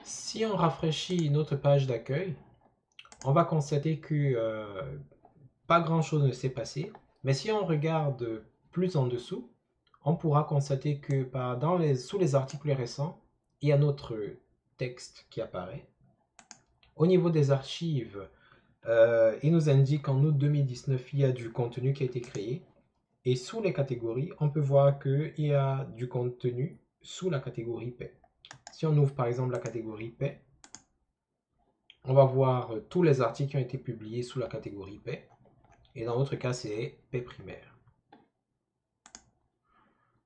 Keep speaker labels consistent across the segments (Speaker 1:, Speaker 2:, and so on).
Speaker 1: Si on rafraîchit notre page d'accueil, on va constater que pas grand-chose ne s'est passé. Mais si on regarde plus en dessous, on pourra constater que sous les articles récents, il y a notre texte qui apparaît. Au niveau des archives, il nous indique qu'en août 2019, il y a du contenu qui a été créé. Et sous les catégories, on peut voir qu'il y a du contenu sous la catégorie paix. Si on ouvre par exemple la catégorie paix, on va voir tous les articles qui ont été publiés sous la catégorie paix. Et dans notre cas, c'est paix primaire.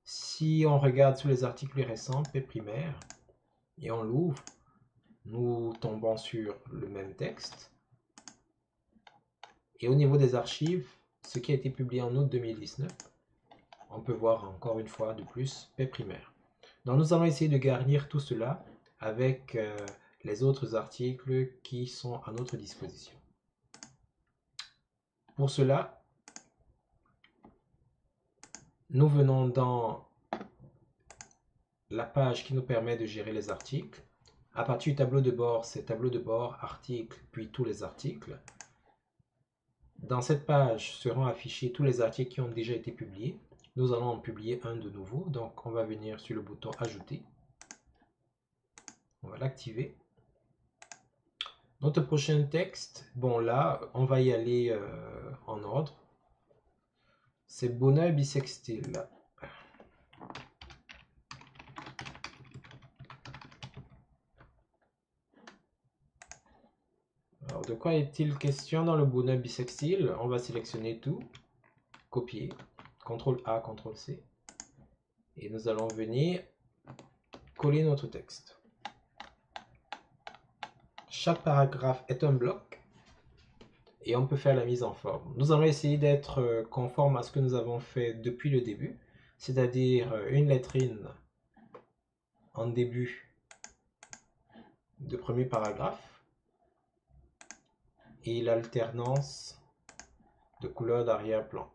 Speaker 1: Si on regarde sous les articles récents, paix primaire, et on l'ouvre, nous tombons sur le même texte. Et au niveau des archives, ce qui a été publié en août 2019, on peut voir encore une fois de plus paix primaire. Donc nous allons essayer de garnir tout cela avec les autres articles qui sont à notre disposition. Pour cela, nous venons dans la page qui nous permet de gérer les articles. À partir du tableau de bord, c'est tableau de bord, articles, puis tous les articles. Dans cette page seront affichés tous les articles qui ont déjà été publiés. Nous allons en publier un de nouveau, donc on va venir sur le bouton ajouter. On va l'activer. Notre prochain texte, bon là, on va y aller en ordre. C'est bonheur bisextile. Alors, de quoi est-il question dans le bonheur bisextile? On va sélectionner tout, copier, CTRL A, CTRL C. Et nous allons venir coller notre texte. Chaque paragraphe est un bloc et on peut faire la mise en forme. Nous allons essayer d'être conforme à ce que nous avons fait depuis le début, c'est-à-dire une lettrine en début de premier paragraphe et l'alternance de couleurs d'arrière-plan.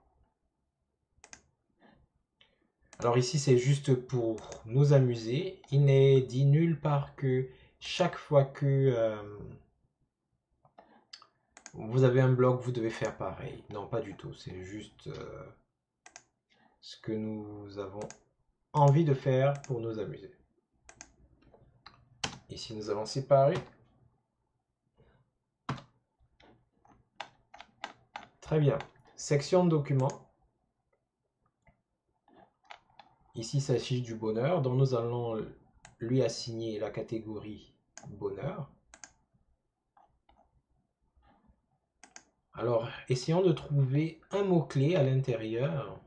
Speaker 1: Alors ici, c'est juste pour nous amuser. Il n'est dit nulle part que chaque fois que vous avez un bloc, vous devez faire pareil. Non, pas du tout. C'est juste ce que nous avons envie de faire pour nous amuser. Ici, nous allons séparer. Très bien. Section de document. Ici, il s'agit du bonheur, donc nous allons lui assigner la catégorie bonheur. Alors, essayons de trouver un mot-clé à l'intérieur.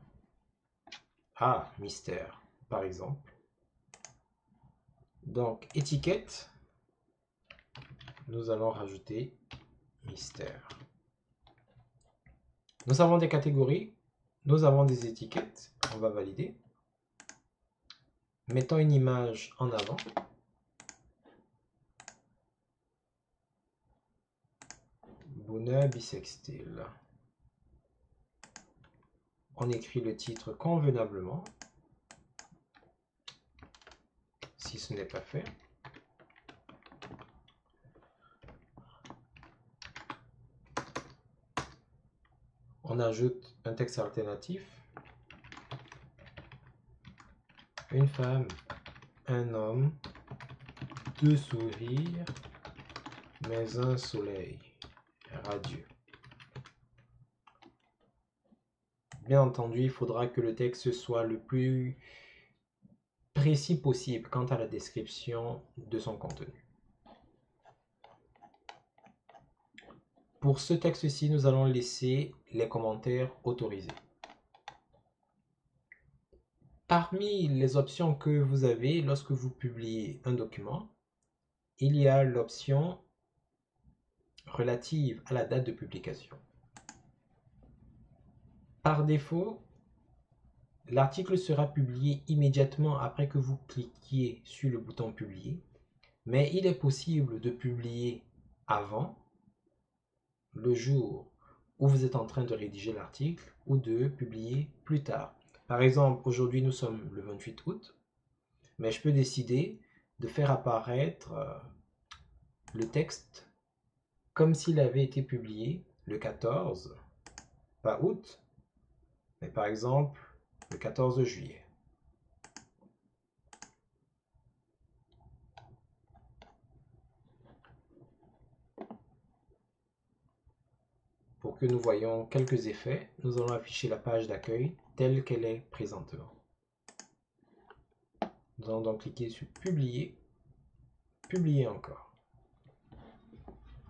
Speaker 1: Ah, mystère, par exemple. Donc, étiquette, nous allons rajouter mystère. Nous avons des catégories, nous avons des étiquettes, on va valider. Mettons une image en avant. Bonheur bisextile. On écrit le titre convenablement, si ce n'est pas fait. On ajoute un texte alternatif. Une femme, un homme, deux sourires, mais un soleil radieux. Bien entendu, il faudra que le texte soit le plus précis possible quant à la description de son contenu. Pour ce texte-ci, nous allons laisser les commentaires autorisés. Parmi les options que vous avez lorsque vous publiez un document, il y a l'option relative à la date de publication. Par défaut, l'article sera publié immédiatement après que vous cliquiez sur le bouton publier, mais il est possible de publier avant le jour où vous êtes en train de rédiger l'article ou de publier plus tard. Par exemple, aujourd'hui nous sommes le 28 août, mais je peux décider de faire apparaître le texte comme s'il avait été publié le 14, pas août, mais par exemple le 14 juillet. Pour que nous voyions quelques effets, nous allons afficher la page d'accueil telle qu'elle est présentement. Nous allons donc cliquer sur Publier, Publier encore.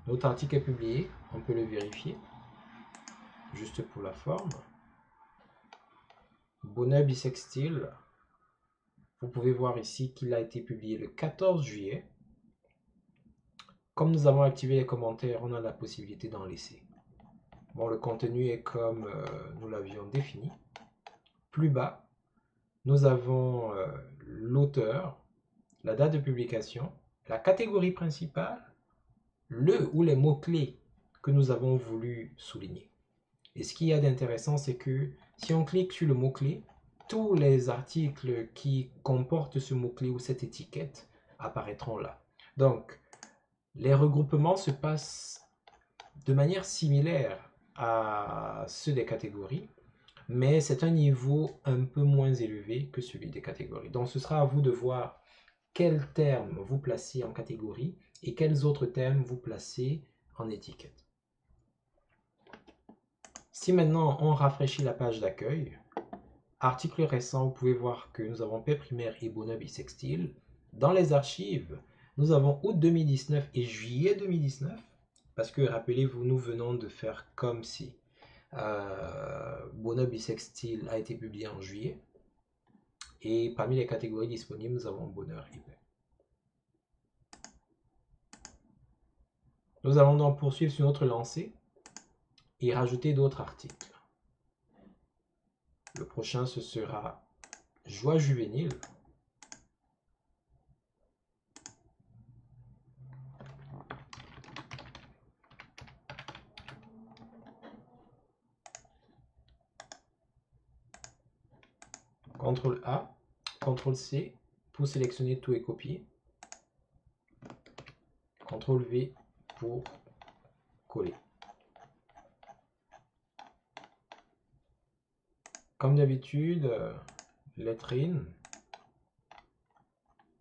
Speaker 1: Notre article est publié, on peut le vérifier, juste pour la forme. Bonheur bisextile, vous pouvez voir ici qu'il a été publié le 14 juillet. Comme nous avons activé les commentaires, on a la possibilité d'en laisser. Bon, le contenu est comme nous l'avions défini. Plus bas, nous avons l'auteur, la date de publication, la catégorie principale, le ou les mots-clés que nous avons voulu souligner. Et ce qu'il y a d'intéressant, c'est que si on clique sur le mot-clé, tous les articles qui comportent ce mot-clé ou cette étiquette apparaîtront là. Donc, les regroupements se passent de manière similaire à ceux des catégories, mais c'est un niveau un peu moins élevé que celui des catégories. Donc, ce sera à vous de voir quels termes vous placez en catégorie et quels autres termes vous placez en étiquette. Si maintenant on rafraîchit la page d'accueil, article récent, vous pouvez voir que nous avons paix primaire et bonheur bisextile. Dans les archives, nous avons août 2019 et juillet 2019, parce que rappelez-vous, nous venons de faire comme si bonheur bisextile a été publié en juillet. Et parmi les catégories disponibles, nous avons bonheur et paix. Nous allons donc poursuivre sur notre lancée et rajouter d'autres articles. Le prochain, ce sera joie juvénile. CTRL A, CTRL C pour sélectionner tout et copier. CTRL V pour coller. Comme d'habitude, lettrine.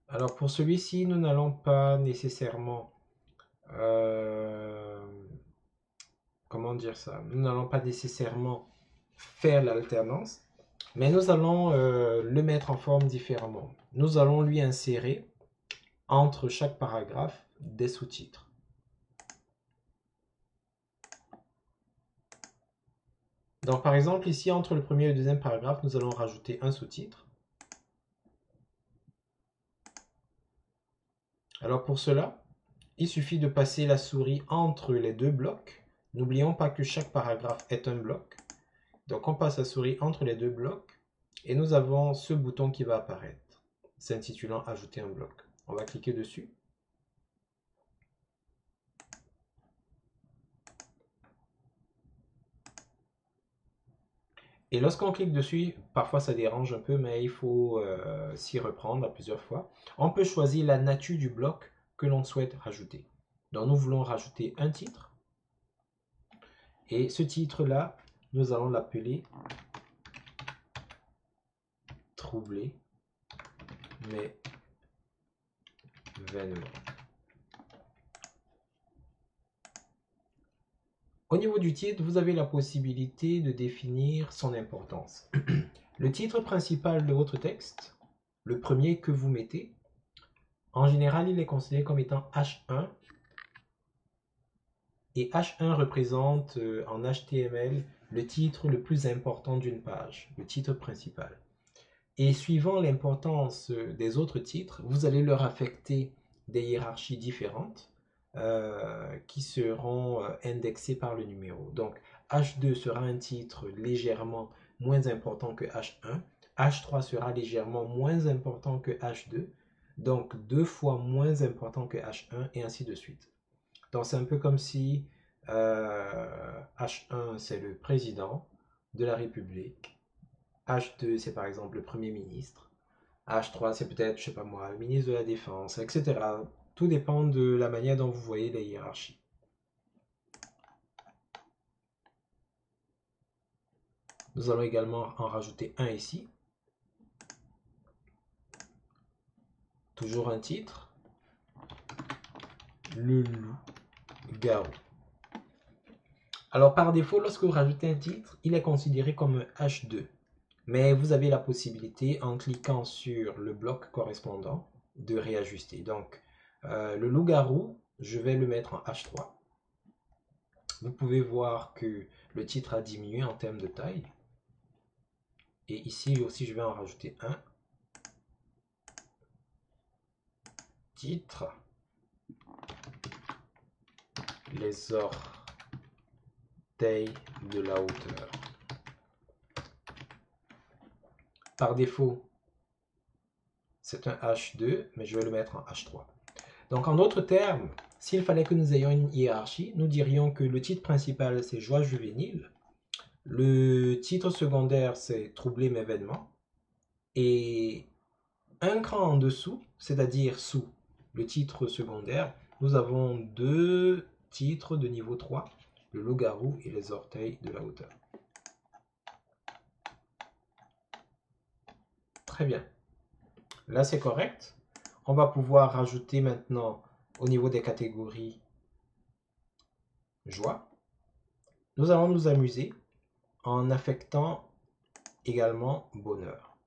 Speaker 1: Alors pour celui-ci, nous n'allons pas nécessairement comment dire ça? Nous n'allons pas nécessairement faire l'alternance, mais nous allons le mettre en forme différemment. Nous allons lui insérer entre chaque paragraphe des sous-titres. Donc par exemple ici, entre le premier et le deuxième paragraphe, nous allons rajouter un sous-titre. Alors pour cela, il suffit de passer la souris entre les deux blocs. N'oublions pas que chaque paragraphe est un bloc. Donc on passe la souris entre les deux blocs et nous avons ce bouton qui va apparaître, s'intitulant Ajouter un bloc. On va cliquer dessus. Et lorsqu'on clique dessus, parfois ça dérange un peu, mais il faut s'y reprendre à plusieurs fois. On peut choisir la nature du bloc que l'on souhaite rajouter. Donc nous voulons rajouter un titre. Et ce titre-là, nous allons l'appeler Troublé, mais vainement. Au niveau du titre, vous avez la possibilité de définir son importance. Le titre principal de votre texte, le premier que vous mettez, en général, il est considéré comme étant H1. Et H1 représente en HTML le titre le plus important d'une page, le titre principal. Et suivant l'importance des autres titres, vous allez leur affecter des hiérarchies différentes qui seront indexées par le numéro. Donc H2 sera un titre légèrement moins important que H1. H3 sera légèrement moins important que H2. Donc 2 fois moins important que H1 et ainsi de suite. Donc c'est un peu comme si H1 c'est le président de la République. H2 c'est par exemple le Premier ministre. H3 c'est peut-être, je sais pas moi, le ministre de la Défense, etc. Tout dépend de la manière dont vous voyez les hiérarchies. Nous allons également en rajouter un ici. Toujours un titre. Le loup-garou. Alors par défaut, lorsque vous rajoutez un titre, il est considéré comme un H2. Mais vous avez la possibilité, en cliquant sur le bloc correspondant, de réajuster. Donc, le loup-garou, je vais le mettre en H3. Vous pouvez voir que le titre a diminué en termes de taille. Et ici aussi, je vais en rajouter un. Titre. Les orteils de la hauteur. Par défaut, c'est un H2, mais je vais le mettre en H3. Donc en d'autres termes, s'il fallait que nous ayons une hiérarchie, nous dirions que le titre principal, c'est Joie juvénile. Le titre secondaire, c'est Troubler mes vêtements. Et un cran en dessous, c'est-à-dire sous le titre secondaire, nous avons deux titres de niveau 3, le loup-garou et les orteils de la hauteur. Très bien. Là, c'est correct. On va pouvoir rajouter maintenant au niveau des catégories joie. Nous allons nous amuser en affectant également bonheur.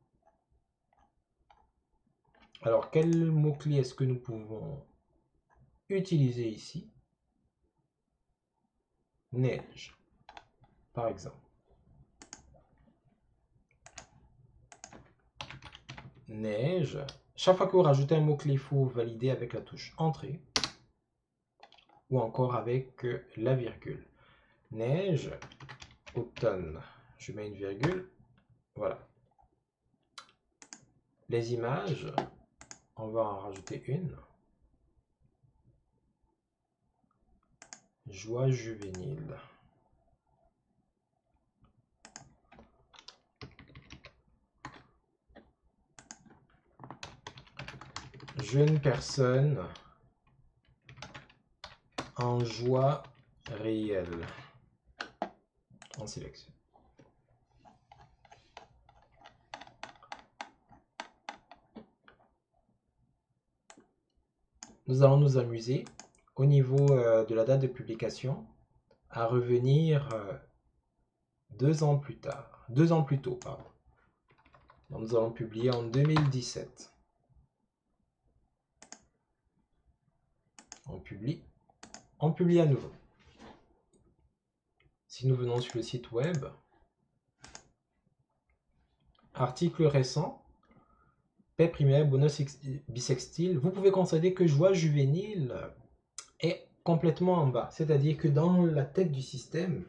Speaker 1: Alors, quel mot-clé est-ce que nous pouvons utiliser ici? Neige, par exemple. Neige. Chaque fois que vous rajoutez un mot-clé, il faut valider avec la touche Entrée ou encore avec la virgule. Neige, automne. Je mets une virgule. Voilà. Les images, on va en rajouter une. Joie juvénile. Jeune personne en joie réelle. On sélectionne. Nous allons nous amuser au niveau de la date de publication à revenir 2 ans plus tard, 2 ans plus tôt, pardon. Donc, nous allons publier en 2017. On publie à nouveau. Si nous venons sur le site web, article récent, paix primaire, bonus bisextile, vous pouvez constater que joie juvénile est complètement en bas. C'est-à-dire que dans la tête du système,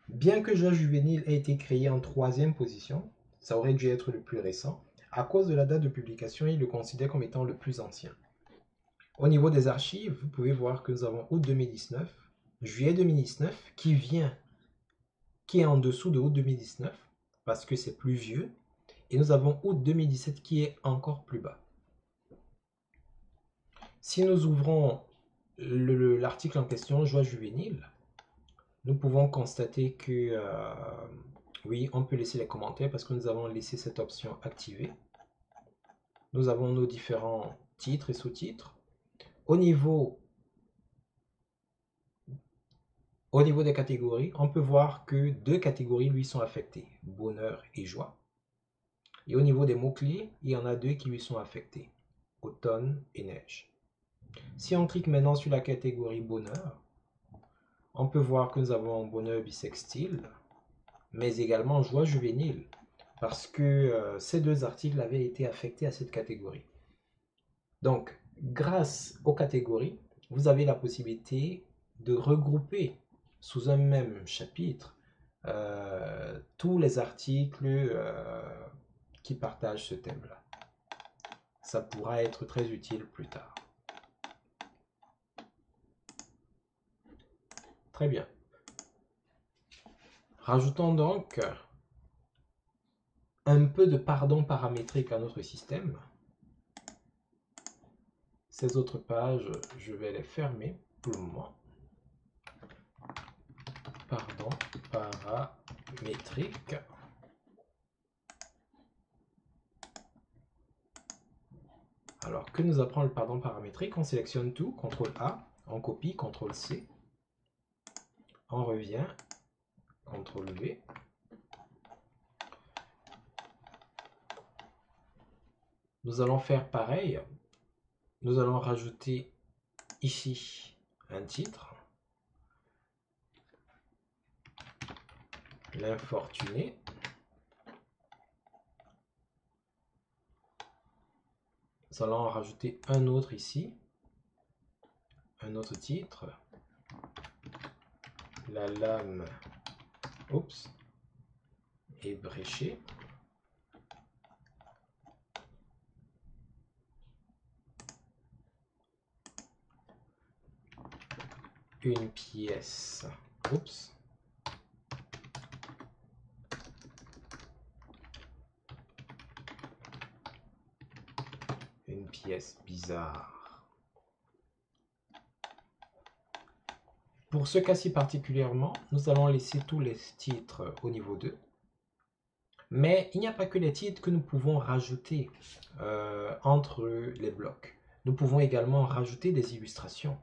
Speaker 1: bien que joie juvénile ait été créé en 3e position, ça aurait dû être le plus récent, à cause de la date de publication, il le considère comme étant le plus ancien. Au niveau des archives, vous pouvez voir que nous avons août 2019, juillet 2019, qui est en dessous de août 2019, parce que c'est plus vieux, et nous avons août 2017 qui est encore plus bas. Si nous ouvrons l'article en question, Joie juvénile, nous pouvons constater que oui, on peut laisser les commentaires parce que nous avons laissé cette option activée. Nous avons nos différents titres et sous-titres. Au niveau des catégories, on peut voir que 2 catégories lui sont affectées, bonheur et joie. Et au niveau des mots-clés, il y en a 2 qui lui sont affectés, automne et neige. Si on clique maintenant sur la catégorie bonheur, on peut voir que nous avons bonheur bisextile, mais également joie juvénile, parce que ces 2 articles avaient été affectés à cette catégorie. Donc, grâce aux catégories, vous avez la possibilité de regrouper sous un même chapitre tous les articles qui partagent ce thème-là. Ça pourra être très utile plus tard. Très bien. Rajoutons donc un peu de pardon paramétrique à notre système. Ces autres pages, je vais les fermer pour le moment. Pardon, paramétrique. Alors, que nous apprend le pardon paramétrique? On sélectionne tout, CTRL A, on copie, CTRL C, on revient, CTRL V. Nous allons faire pareil. Nous allons rajouter ici un titre. L'infortuné. Nous allons en rajouter un autre ici. Un autre titre. La lame est bréchée. Une pièce. Une pièce bizarre. Pour ce cas-ci particulièrement, nous allons laisser tous les titres au niveau 2. Mais il n'y a pas que les titres que nous pouvons rajouter entre les blocs. Nous pouvons également rajouter des illustrations.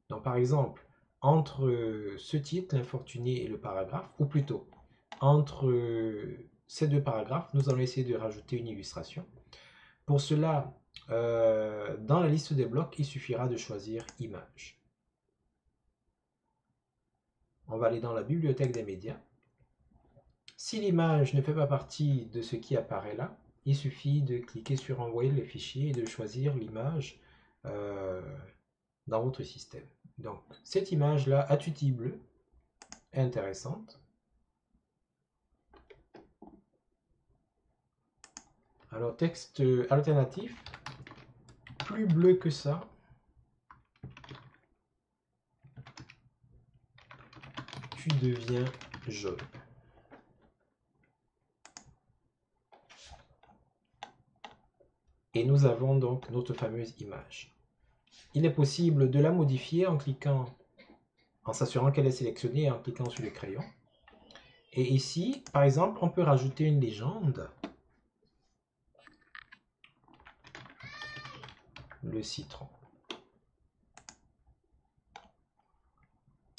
Speaker 1: Donc par exemple, entre ce titre, l'infortuné et le paragraphe, ou plutôt, entre ces deux paragraphes, nous allons essayer de rajouter une illustration. Pour cela, dans la liste des blocs, il suffira de choisir Images. On va aller dans la bibliothèque des médias. Si l'image ne fait pas partie de ce qui apparaît là, il suffit de cliquer sur Envoyer les fichiers et de choisir l'image dans votre système. Donc, cette image-là à tutti bleu est intéressante. Alors, texte alternatif, plus bleu que ça. Tu deviens jaune. Et nous avons donc notre fameuse image. Il est possible de la modifier en cliquant, en s'assurant qu'elle est sélectionnée et en cliquant sur le crayon. Et ici, par exemple, on peut rajouter une légende. Le citron.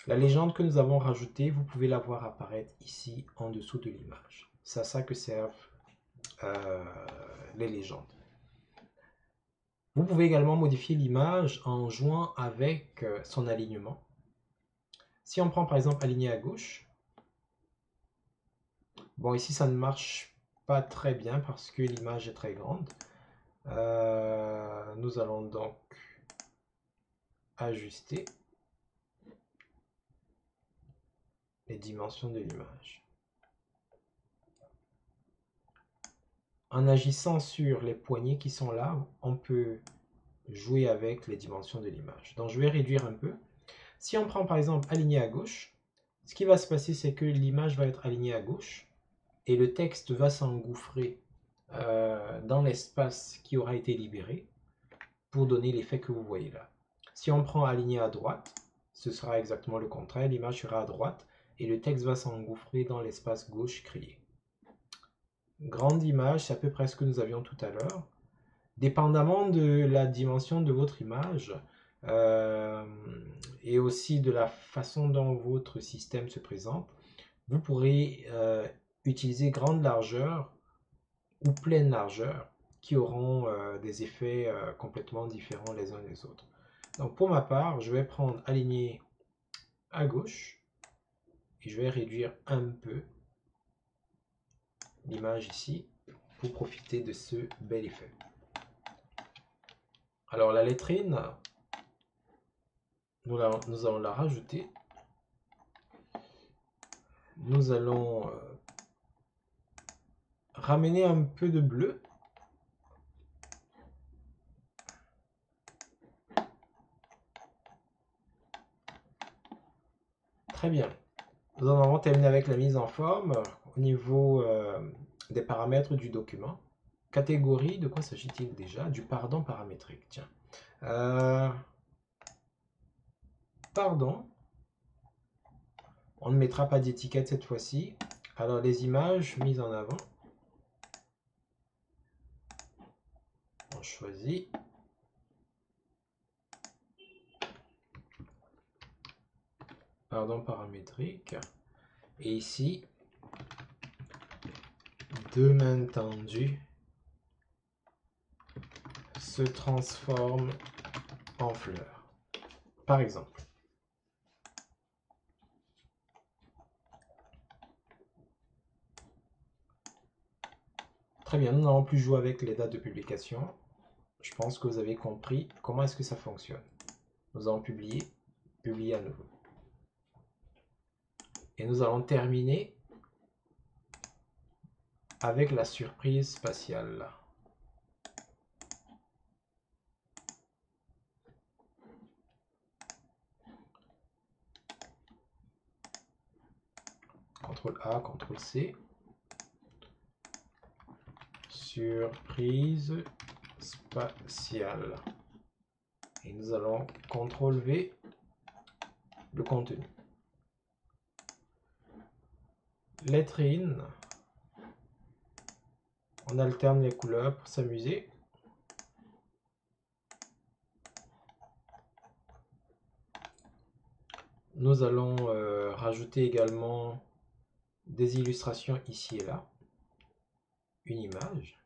Speaker 1: La légende que nous avons rajoutée, vous pouvez la voir apparaître ici en dessous de l'image. C'est à ça que servent les légendes. Vous pouvez également modifier l'image en jouant avec son alignement. Si on prend par exemple aligné à gauche, bon ici ça ne marche pas très bien parce que l'image est très grande. Nous allons donc ajuster les dimensions de l'image. En agissant sur les poignées qui sont là, on peut jouer avec les dimensions de l'image. Donc je vais réduire un peu. Si on prend par exemple aligné à gauche, ce qui va se passer c'est que l'image va être alignée à gauche et le texte va s'engouffrer dans l'espace qui aura été libéré pour donner l'effet que vous voyez là. Si on prend aligné à droite, ce sera exactement le contraire, l'image sera à droite et le texte va s'engouffrer dans l'espace gauche créé. Grande image, c'est à peu près ce que nous avions tout à l'heure. Dépendamment de la dimension de votre image et aussi de la façon dont votre système se présente, vous pourrez utiliser grande largeur ou pleine largeur qui auront des effets complètement différents les uns des autres. Donc pour ma part, je vais prendre aligné à gauche et je vais réduire un peu l'image ici pour profiter de ce bel effet. Alors la lettrine, nous allons la rajouter. Nous allons ramener un peu de bleu. Très bien. Nous en avons terminé avec la mise en forme au niveau des paramètres du document. catégorie, de quoi s'agit-il déjà? Du pardon paramétrique, tiens. Pardon, on ne mettra pas d'étiquette cette fois-ci. Alors les images mises en avant, on choisit. Pardon paramétrique. Et ici, de main tendue se transforme en fleur, par exemple. Très bien, nous n'allons plus jouer avec les dates de publication. Je pense que vous avez compris comment est-ce que ça fonctionne. Nous allons publier, publier à nouveau. Et nous allons terminer avec la surprise spatiale. CTRL A, CTRL C. Surprise spatiale. Et nous allons CTRL V le contenu. Lettre in. On alterne les couleurs pour s'amuser. Nous allons rajouter également des illustrations ici et là. Une image.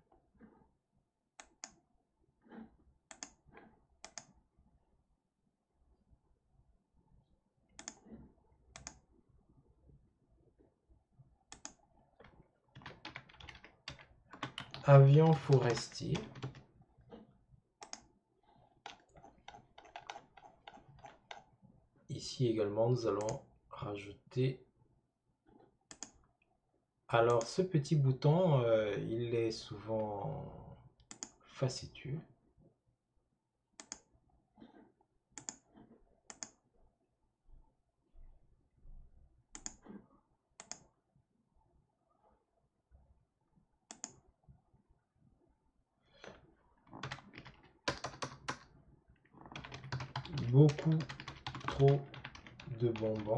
Speaker 1: Avion forestier. Ici également, nous allons rajouter. Alors, ce petit bouton, il est souvent facétieux. Beaucoup trop de bonbons,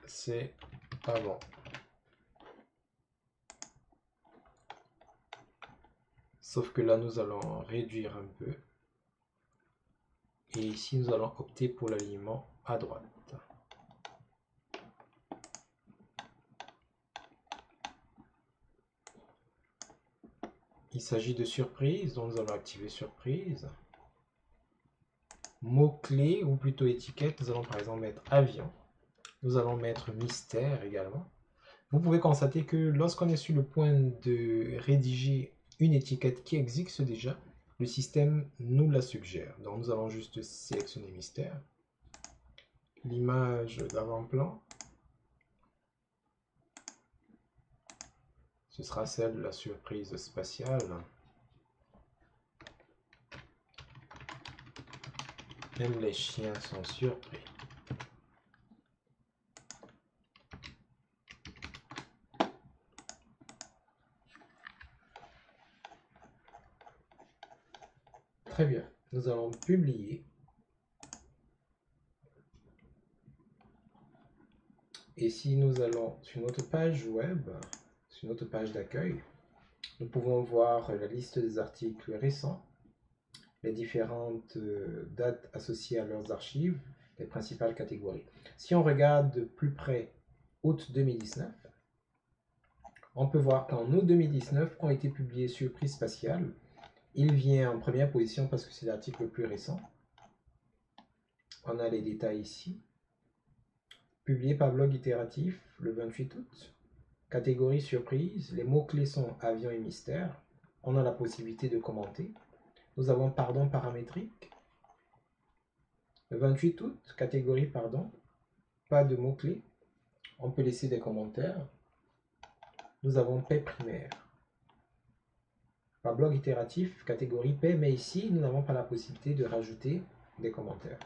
Speaker 1: c'est pas bon. Sauf que là, nous allons réduire un peu. Et ici, nous allons opter pour l'alignement à droite. Il s'agit de surprise, donc nous allons activer surprise. Mots-clés, ou plutôt étiquette, nous allons par exemple mettre avion. Nous allons mettre mystère également. Vous pouvez constater que lorsqu'on est sur le point de rédiger une étiquette qui existe déjà, le système nous la suggère. Donc nous allons juste sélectionner mystère. L'image d'avant-plan, ce sera celle de la surprise spatiale. Même les chiens sont surpris. Très bien, nous allons publier. Et si nous allons sur notre page web, sur notre page d'accueil, nous pouvons voir la liste des articles récents, les différentes dates associées à leurs archives, les principales catégories. Si on regarde de plus près août 2019, on peut voir qu'en août 2019 ont été publiés Surprise spatiale. Il vient en première position parce que c'est l'article le plus récent. On a les détails ici. Publié par Blog Itératif le 28 août. Catégorie surprise, les mots-clés sont avion et mystère. On a la possibilité de commenter. Nous avons pardon paramétrique. Le 28 août, catégorie pardon, pas de mots-clés. On peut laisser des commentaires. Nous avons paix primaire. Par blog itératif, catégorie paix, mais ici, nous n'avons pas la possibilité de rajouter des commentaires.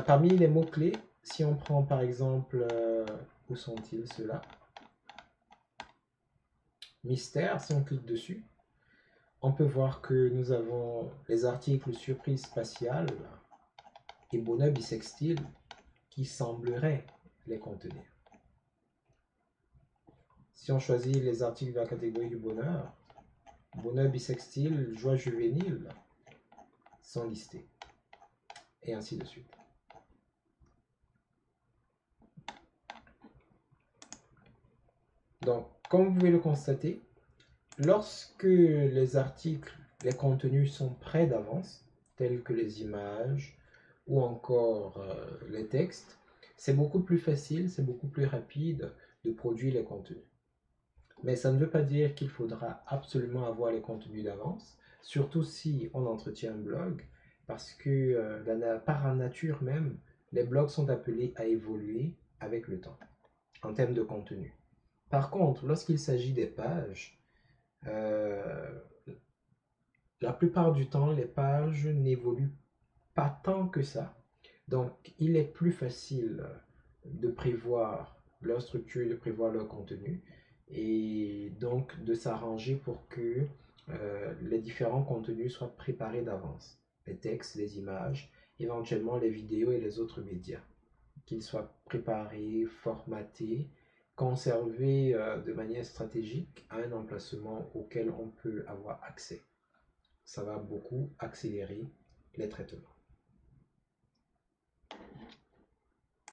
Speaker 1: Parmi les mots-clés, si on prend par exemple, où sont-ils ceux-là? mystère, si on clique dessus, on peut voir que nous avons les articles surprise spatiale et bonheur bisextile qui sembleraient les contenir. Si on choisit les articles de la catégorie du bonheur, bonheur bisextile, joie juvénile sont listés. Et ainsi de suite. Donc, comme vous pouvez le constater, lorsque les articles, les contenus sont prêts d'avance, tels que les images ou encore les textes, c'est beaucoup plus facile, c'est beaucoup plus rapide de produire les contenus. Mais ça ne veut pas dire qu'il faudra absolument avoir les contenus d'avance, surtout si on entretient un blog, parce que par nature même, les blogs sont appelés à évoluer avec le temps, en termes de contenu. Par contre, lorsqu'il s'agit des pages, la plupart du temps, les pages n'évoluent pas tant que ça. Donc, il est plus facile de prévoir leur structure, de prévoir leur contenu, et donc de s'arranger pour que les différents contenus soient préparés d'avance. Les textes, les images, éventuellement les vidéos et les autres médias. Qu'ils soient préparés, formatés, conservés de manière stratégique à un emplacement auquel on peut avoir accès. Ça va beaucoup accélérer les traitements.